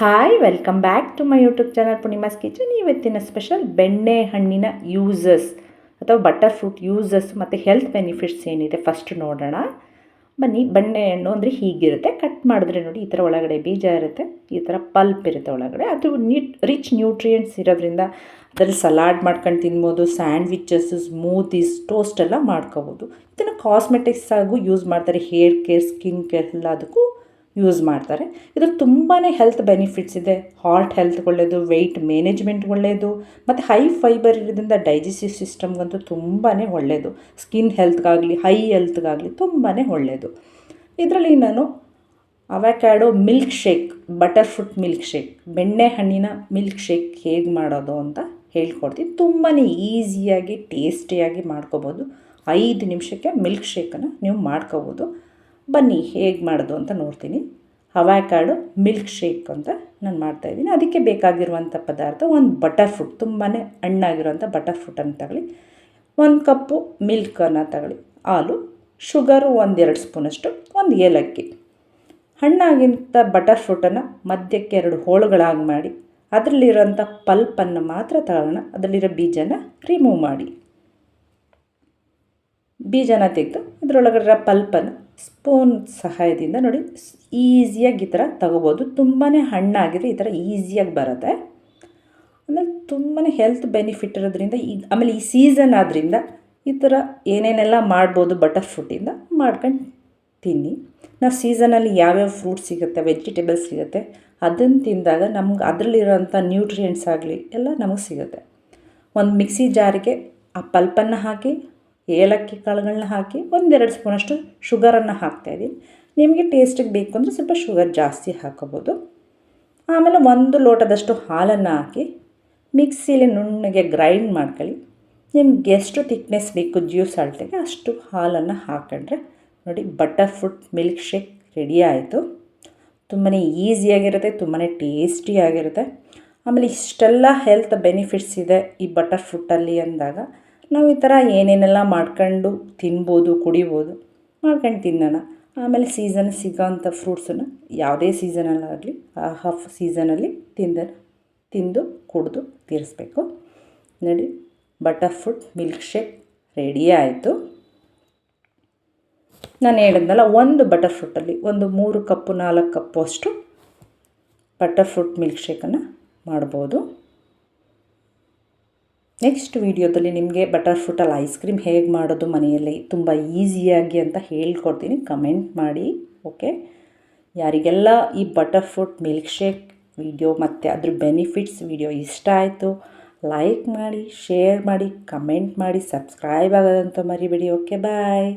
Hi welcome back to my YouTube channel Poornima's kitchen. ಇವತ್ತಿನ special ಬೆಣ್ಣೆ ಹಣ್ಣಿನ ಯೂಸಸ್ ಅಥವಾ ಬಟರ್ ಫ್ರೂಟ್ ಯೂಸಸ್ ಮತ್ತು ಹೆಲ್ತ್ ಬೆನಿಫಿಟ್ಸ್ ಏನಿದೆ ಫಸ್ಟ್ ನೋಡೋಣ ಬನ್ನಿ. ಬೆಣ್ಣೆ ಹಣ್ಣು ಅಂದರೆ ಹೀಗಿರುತ್ತೆ, ಕಟ್ ಮಾಡಿದ್ರೆ ನೋಡಿ ಈ ಥರ ಒಳಗಡೆ ಬೀಜ ಇರುತ್ತೆ, ಈ ಥರ ಪಲ್ಪ್ ಇರುತ್ತೆ ಒಳಗಡೆ. ಅದು ರಿಚ್ ನ್ಯೂಟ್ರಿಯೆಂಟ್ಸ್ ಇರೋದ್ರಿಂದ ಅದರಲ್ಲಿ ಸಲಾಡ್ ಮಾಡ್ಕೊಂಡು ತಿನ್ಬೋದು, ಸ್ಯಾಂಡ್ವಿಚಸ್, ಸ್ಮೂತೀಸ್, ಟೋಸ್ಟ್ ಎಲ್ಲ ಮಾಡ್ಕೋಬೋದು. ಇದನ್ನು ಕಾಸ್ಮೆಟಿಕ್ಸ್ ಆಗೂ ಯೂಸ್ ಮಾಡ್ತಾರೆ, ಹೇರ್ ಕೇರ್, ಸ್ಕಿನ್ ಕೇರ್ ಎಲ್ಲದಕ್ಕೂ ಯೂಸ್ ಮಾಡ್ತಾರೆ. ಇದ್ರಲ್ಲಿ ತುಂಬಾ ಹೆಲ್ತ್ ಬೆನಿಫಿಟ್ಸ್ ಇದೆ. ಹಾರ್ಟ್ ಹೆಲ್ತ್ಗೆ ಒಳ್ಳೆಯದು, ವೆಯ್ಟ್ ಮ್ಯಾನೇಜ್ಮೆಂಟ್ಗೆ ಒಳ್ಳೆಯದು, ಮತ್ತು ಹೈ ಫೈಬರ್ ಇರೋದ್ರಿಂದ ಡೈಜೆಸ್ಟಿವ್ ಸಿಸ್ಟಮ್ಗಂತೂ ತುಂಬಾ ಒಳ್ಳೆಯದು. ಸ್ಕಿನ್ ಹೆಲ್ತ್ಗಾಗಲಿ ಹೈ ಹೆಲ್ತ್ಗಾಗಲಿ ತುಂಬಾ ಒಳ್ಳೆಯದು. ಇದರಲ್ಲಿ ನಾನು avocado milk shake, butter fruit milk shake, ಬೆಣ್ಣೆ ಹಣ್ಣಿನ ಮಿಲ್ಕ್ ಶೇಕ್ ಹೇಗೆ ಮಾಡೋದು ಅಂತ ಹೇಳ್ಕೊಡ್ತೀನಿ. ತುಂಬಾ ಈಸಿಯಾಗಿ ಟೇಸ್ಟಿಯಾಗಿ ಮಾಡ್ಕೋಬೋದು. 5 ನಿಮಿಷಕ್ಕೆ ಮಿಲ್ಕ್ ಶೇಕನ್ನು ನೀವು ಮಾಡ್ಕೋಬೋದು. ಬನ್ನಿ ಹೇಗೆ ಮಾಡೋದು ಅಂತ ನೋಡ್ತೀನಿ. ಅವಕ್ಯಾಡೋ ಮಿಲ್ಕ್ ಶೇಕ್ ಅಂತ ನಾನು ಮಾಡ್ತಾಯಿದ್ದೀನಿ. ಅದಕ್ಕೆ ಬೇಕಾಗಿರುವಂಥ ಪದಾರ್ಥ ಒಂದು ಬಟರ್ ಫ್ರೂಟ್, ತುಂಬಾ ಹಣ್ಣಾಗಿರುವಂಥ ಬಟರ್ ಫ್ರೂಟನ್ನು ತಗೊಳ್ಳಿ, 1 ಕಪ್ಪು ಮಿಲ್ಕನ್ನು ತಗೊಳ್ಳಿ, ಹಾಲು, ಶುಗರು 1-2 ಸ್ಪೂನಷ್ಟು, 1 ಏಲಕ್ಕಿ. ಹಣ್ಣಾಗಿಂಥ ಬಟರ್ ಫ್ರೂಟನ್ನು ಮಧ್ಯಕ್ಕೆ 2 ಹೋಳುಗಳಾಗಿ ಮಾಡಿ ಅದರಲ್ಲಿರೋಂಥ ಪಲ್ಪನ್ನು ಮಾತ್ರ ತಗೊಳ್ಳೋಣ. ಅದರಲ್ಲಿರೋ ಬೀಜನ ರಿಮೂವ್ ಮಾಡಿ, ಬೀಜನ ತೆಗೆದು ಇದರೊಳಗಡೆ ಪಲ್ಪನ್ನು ಸ್ಪೂನ್ ಸಹಾಯದಿಂದ ನೋಡಿ ಈಸಿಯಾಗಿ ಈ ಥರ ತಗೋಬೋದು. ತುಂಬಾ ಹಣ್ಣಾಗಿದ್ರೆ ಈ ಥರ ಈಸಿಯಾಗಿ ಬರುತ್ತೆ. ಆಮೇಲೆ ತುಂಬಾ ಹೆಲ್ತ್ ಬೆನಿಫಿಟ್ ಇರೋದ್ರಿಂದ ಆಮೇಲೆ ಈ ಸೀಸನ್ ಆದ್ದರಿಂದ ಈ ಥರ ಏನೇನೆಲ್ಲ ಮಾಡ್ಬೋದು ಬಟರ್ ಫ್ರೂಟಿಂದ ಮಾಡ್ಕೊಂಡು ತಿನ್ನಿ. ನಾವು ಸೀಸನಲ್ಲಿ ಯಾವ್ಯಾವ ಫ್ರೂಟ್ಸ್ ಸಿಗುತ್ತೆ, ವೆಜಿಟೇಬಲ್ಸ್ ಸಿಗುತ್ತೆ, ಅದನ್ನು ತಿಂದಾಗ ನಮ್ಗೆ ಅದರಲ್ಲಿರೋಂಥ ನ್ಯೂಟ್ರಿಯೆಂಟ್ಸ್ ಆಗಲಿ ಎಲ್ಲ ನಮಗೆ ಸಿಗುತ್ತೆ. ಒಂದು ಮಿಕ್ಸಿ ಜಾರಿಗೆ ಆ ಪಲ್ಪನ್ನು ಹಾಕಿ, ಏಲಕ್ಕಿ ಕಾಳುಗಳನ್ನ ಹಾಕಿ, 1-2 ಸ್ಪೂನಷ್ಟು ಶುಗರನ್ನು ಹಾಕ್ತಾಯಿದ್ದೀನಿ. ನಿಮಗೆ ಟೇಸ್ಟಿಗೆ ಬೇಕು ಅಂದರೆ ಸ್ವಲ್ಪ ಶುಗರ್ ಜಾಸ್ತಿ ಹಾಕೋಬೋದು. ಆಮೇಲೆ 1 ಲೋಟದಷ್ಟು ಹಾಲನ್ನು ಹಾಕಿ ಮಿಕ್ಸಿಲಿ ನುಣ್ಣಗೆ ಗ್ರೈಂಡ್ ಮಾಡ್ಕೊಳ್ಳಿ. ನಿಮ್ಗೆ ಎಷ್ಟು ಥಿಕ್ನೆಸ್ ಬೇಕು ಜ್ಯೂಸ್ ಅಳತೆಗೆ ಅಷ್ಟು ಹಾಲನ್ನು ಹಾಕೊಂಡ್ರೆ ನೋಡಿ butter fruit milk shake ready ಆಯಿತು. ತುಂಬಾ ಈಸಿಯಾಗಿರುತ್ತೆ, ತುಂಬಾ ಟೇಸ್ಟಿಯಾಗಿರುತ್ತೆ. ಆಮೇಲೆ ಇಷ್ಟೆಲ್ಲ ಹೆಲ್ತ್ ಬೆನಿಫಿಟ್ಸ್ ಇದೆ ಈ ಬಟರ್ ಫ್ರೂಟಲ್ಲಿ ಅಂದಾಗ ನಾವು ಈ ಥರ ಏನೇನೆಲ್ಲ ಮಾಡ್ಕೊಂಡು ತಿನ್ಬೋದು, ಕುಡಿಬೋದು, ಮಾಡ್ಕೊಂಡು ತಿನ್ನೋಣ. ಆಮೇಲೆ ಸೀಸನ್ ಸಿಗೋಂಥ ಫ್ರೂಟ್ಸನ್ನು ಯಾವುದೇ ಸೀಸನಲ್ಲಾಗಲಿ ಹಾಫ್ ಸೀಸನಲ್ಲಿ ತಿಂದು ಕುಡಿದು ತೀರಿಸ್ಬೇಕು. ನೋಡಿ butter fruit milk shake ready ಆಯಿತು. ನಾನು ಹೇಳಿದ್ನಲ್ಲ, ಒಂದು ಬಟರ್ ಫ್ರೂಟಲ್ಲಿ ಒಂದು 3 ಕಪ್ಪು 4 ಕಪ್ಪು ಅಷ್ಟು ಬಟರ್ ಫ್ರೂಟ್ ಮಿಲ್ಕ್ ಶೇಕನ್ನು ಮಾಡ್ಬೋದು. ನೆಕ್ಸ್ಟ್ ವೀಡಿಯೋದಲ್ಲಿ ನಿಮಗೆ ಬಟರ್ ಫ್ರೂಟಲ್ಲಿ ಐಸ್ ಕ್ರೀಮ್ ಹೇಗೆ ಮಾಡೋದು ಮನೆಯಲ್ಲಿ ತುಂಬ ಈಸಿಯಾಗಿ ಅಂತ ಹೇಳ್ಕೊಡ್ತೀನಿ. ಕಮೆಂಟ್ ಮಾಡಿ. ಓಕೆ, ಯಾರಿಗೆಲ್ಲ ಈ butter fruit milk shake video ಮತ್ತು ಅದ್ರ ಬೆನಿಫಿಟ್ಸ್ ವಿಡಿಯೋ ಇಷ್ಟ ಆಯಿತು, ಲೈಕ್ ಮಾಡಿ, ಶೇರ್ ಮಾಡಿ, ಕಮೆಂಟ್ ಮಾಡಿ, ಸಬ್ಸ್ಕ್ರೈಬ್ ಆಗೋದಂತ ಮರಿಬೇಡಿ. ಓಕೆ, ಬಾಯ್.